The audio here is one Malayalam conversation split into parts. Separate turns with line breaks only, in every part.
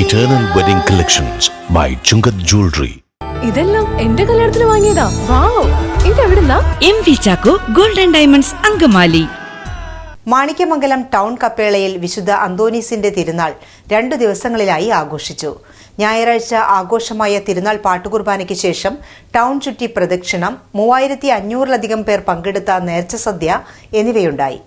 Eternal Wedding Collections by Chungat Jewelry.
ഇതെല്ലാം എന്റെ കല്യാണത്തിന് വാങ്ങിയതാ. വാവ്, ഇതെവിടുന്നാ?
MV Chacko Gold and Diamonds Angamaly.
Manikyamangalam town കപ്പേളയിൽ വിശുദ്ധ അന്തോനീസിന്റെ തിരുനാൾ 2 ദിവസങ്ങളിലായി ആഘോഷിച്ചു. ഞായറാഴ്ച ആഘോഷമായ തിരുനാൾ പാട്ടുകുർബാനയ്ക്ക് ശേഷം ടൗൺ ചുറ്റി പ്രദക്ഷിണം, 3500-ലധികം പേർ പങ്കെടുത്ത നേർച്ച സദ്യ എന്നിവയുണ്ടായി.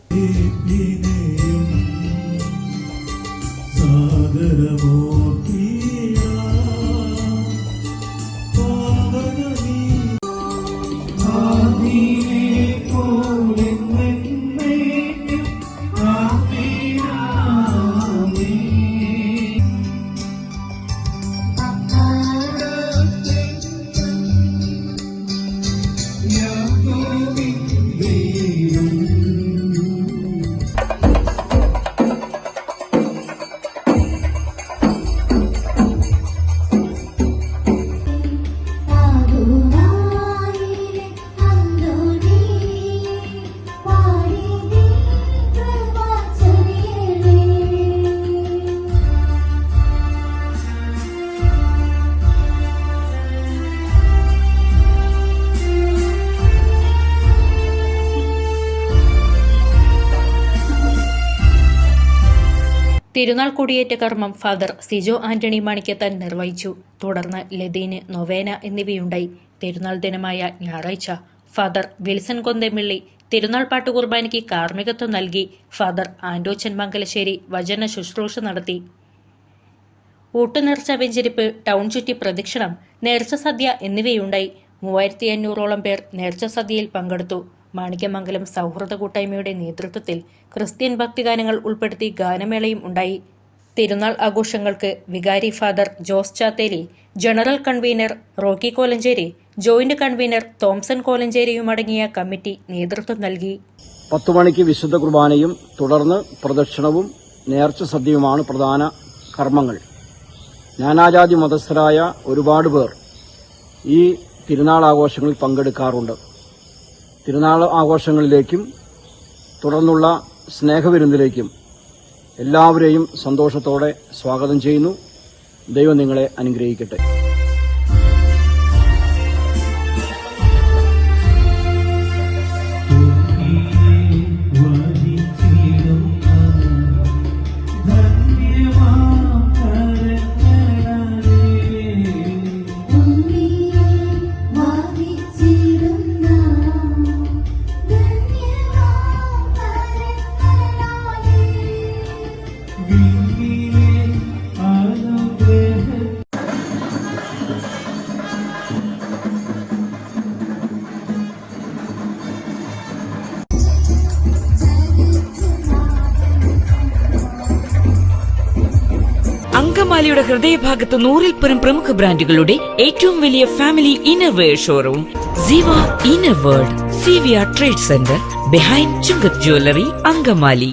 തിരുനാൾ കൊടിയേറ്റ കർമ്മം ഫാദർ സിജോ ആന്റണി മാണിക്കത്താൻ നിർവഹിച്ചു. തുടർന്ന് ലതീന്, നൊവേന എന്നിവയുണ്ടായി. തിരുനാൾ ദിനമായ ഞായറാഴ്ച ഫാദർ വിൽസൺ കൊന്തമിള്ളി തിരുനാൾ പാട്ടുകുർബാനയ്ക്ക് കാർമ്മികത്വം നൽകി. ഫാദർ ആൻഡോച്ചൻ മംഗലശ്ശേരി വചന ശുശ്രൂഷ നടത്തി. ഊട്ടുനേർച്ച വെഞ്ചരിപ്പ്, ടൗൺ ചുറ്റി പ്രദക്ഷിണം, നേർച്ച സദ്യ എന്നിവയുണ്ടായി. 3500ഓളം പേർ നേർച്ച സദ്യയിൽ പങ്കെടുത്തു. മാണിക്യമംഗലം സൗഹൃദ കൂട്ടായ്മയുടെ നേതൃത്വത്തിൽ ക്രിസ്ത്യൻ ഭക്തിഗാനങ്ങൾ ഉൾപ്പെടുത്തി ഗാനമേളയും ഉണ്ടായി. തിരുനാൾ ആഘോഷങ്ങൾക്ക് വികാരി father Jose Chatheli, general convener Rocky Kolenchery, joint convener Thomson കോലഞ്ചേരിയുമടങ്ങിയ കമ്മിറ്റി നേതൃത്വം നൽകി.
10 മണിക്ക് വിശുദ്ധ കുർബാനയും തുടർന്ന് പ്രദക്ഷിണവും നേർച്ച സദ്യയുമാണ് പ്രധാന കർമ്മങ്ങൾ. നാനാജാതി മതസ്ഥരായ ഒരുപാട് പേർ ഈ തിരുനാൾ ആഘോഷങ്ങളിൽ പങ്കെടുക്കാറുണ്ട്. തിരുനാൾ ആഘോഷങ്ങളിലേക്കും തുടർന്നുള്ള സ്നേഹവിരുന്നിലേക്കും എല്ലാവരെയും സന്തോഷത്തോടെ സ്വാഗതം ചെയ്യുന്നു. ദൈവം നിങ്ങളെ അനുഗ്രഹിക്കട്ടെ.
അങ്കമാലിയുടെ ഹൃദയഭാഗത്ത് 100-ൽ-പരം പ്രമുഖ ബ്രാൻഡുകളുടെ ഏറ്റവും വലിയ family innerwear showroom Ziva inner world, Zivia trade centre, behind Chungath jewellery, Angamaly.